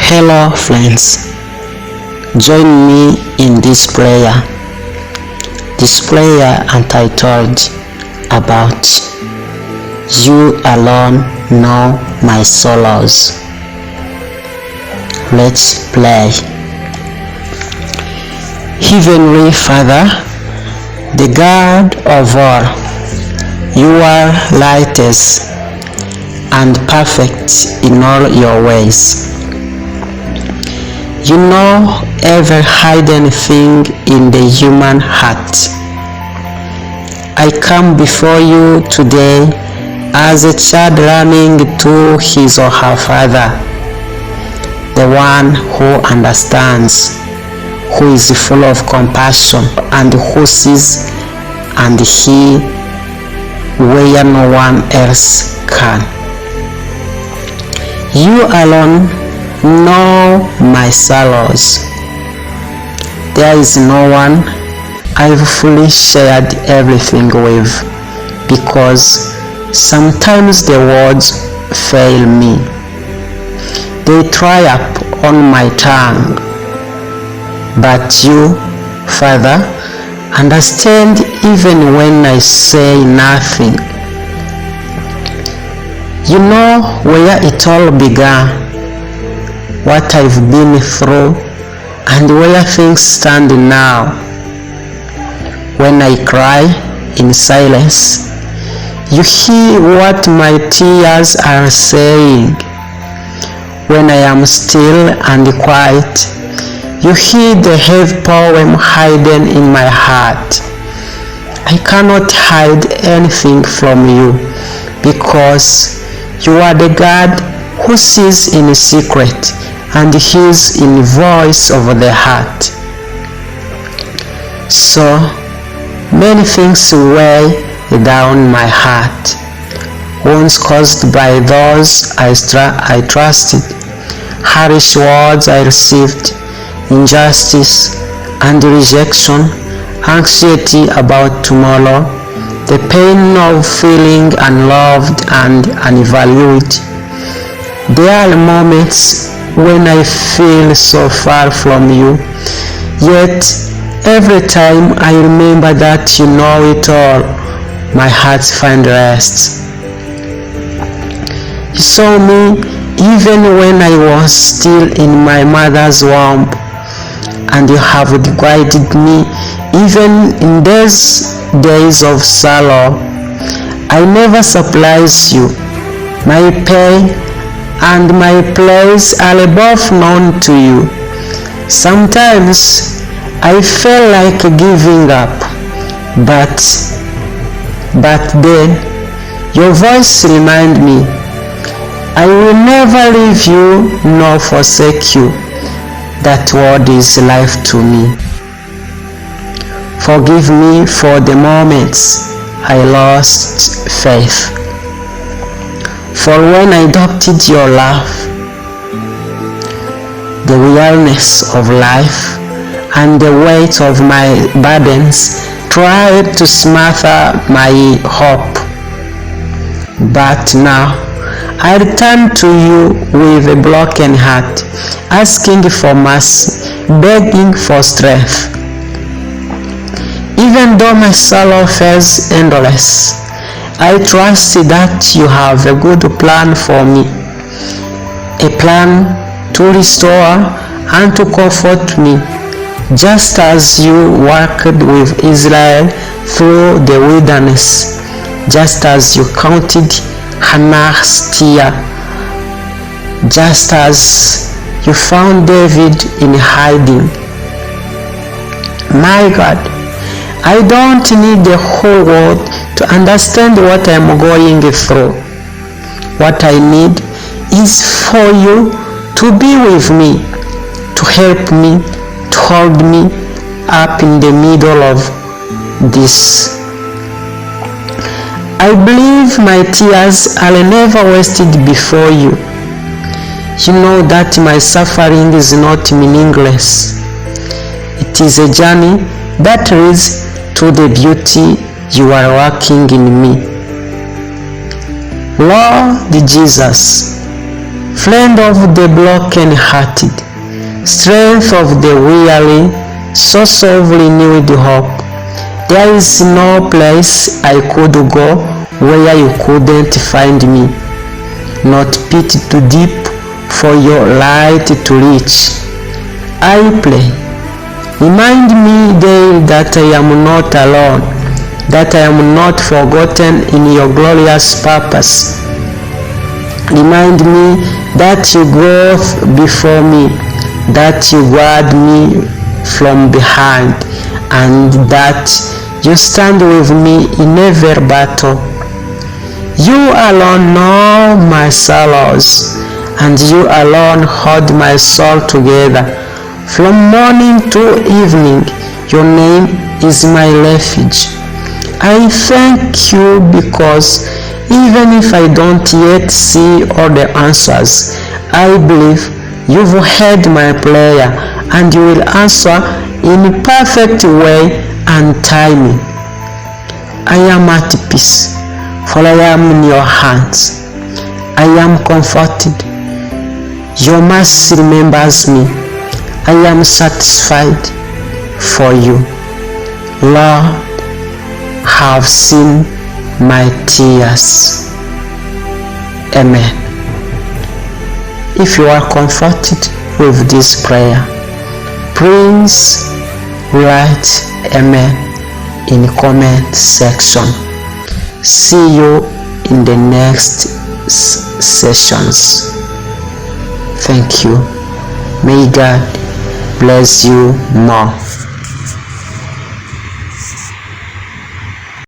Hello friends, join me in this prayer. This prayer entitled about You Alone Know My Sorrows. Let's pray. Heavenly Father, the God of all, you are righteous and perfect in all your ways. You know every hidden thing in the human heart. I come before you today as a child running to his or her father, the one who understands, who is full of compassion, and who sees and hears where no one else can. You alone know my sorrows. There is no one I've fully shared everything with, because sometimes the words fail me. They triumph on my tongue. But you, Father, understand even when I say nothing. You know where it all began, what I've been through, and where things stand now. When I cry in silence, you hear what my tears are saying. When I am still and quiet, you hear the heavy poem hidden in my heart. I cannot hide anything from you, because you are the God who sees in secret and hears in the voice of the heart. So many things weigh down my heart, wounds caused by those I trusted, harsh words I received, injustice and rejection, anxiety about tomorrow, the pain of feeling unloved and unvalued. There are moments when I feel so far from you, yet every time I remember that you know it all, my heart finds rest. You saw me even when I was still in my mother's womb, and you have guided me even in these days of sorrow. I never surprise you. My pain and my place are both known to you. Sometimes I feel like giving up, but then your voice reminds me, I will never leave you nor forsake you. That word is life to me. Forgive me for the moments I lost faith. For when I doubted your love, the realness of life and the weight of my burdens tried to smother my hope. But now I return to you with a broken heart, asking for mercy, begging for strength. Even though my sorrow feels endless, I trust that you have a good plan for me, a plan to restore and to comfort me, just as you worked with Israel through the wilderness, just as you counted Hannah's tear, just as you found David in hiding. My God, I don't need the whole world to understand what I'm going through. What I need is for you to be with me, to help me, to hold me up in the middle of this. I believe my tears are never wasted before you. You know that my suffering is not meaningless. It is a journey that leads to the beauty you are working in me. Lord Jesus, friend of the broken-hearted, strength of the weary, source of renewed hope. There is no place I could go where you couldn't find me, not pit too deep for your light to reach. I pray, remind me daily that I am not alone, that I am not forgotten in your glorious purpose. Remind me that you go before me, that you guard me from behind, and that you stand with me in every battle. You alone know my sorrows, and you alone hold my soul together. From morning to evening, your name is my refuge. I thank you because even if I don't yet see all the answers, I believe you've heard my prayer and you will answer in perfect way and timing. I am at peace, for I am in your hands. I am comforted. Your mercy remembers me. I am satisfied for you. Lord, have seen my tears. Amen. If you are comforted with this prayer, please write amen in comment section. See you in the next sessions. Thank you. May God bless you more.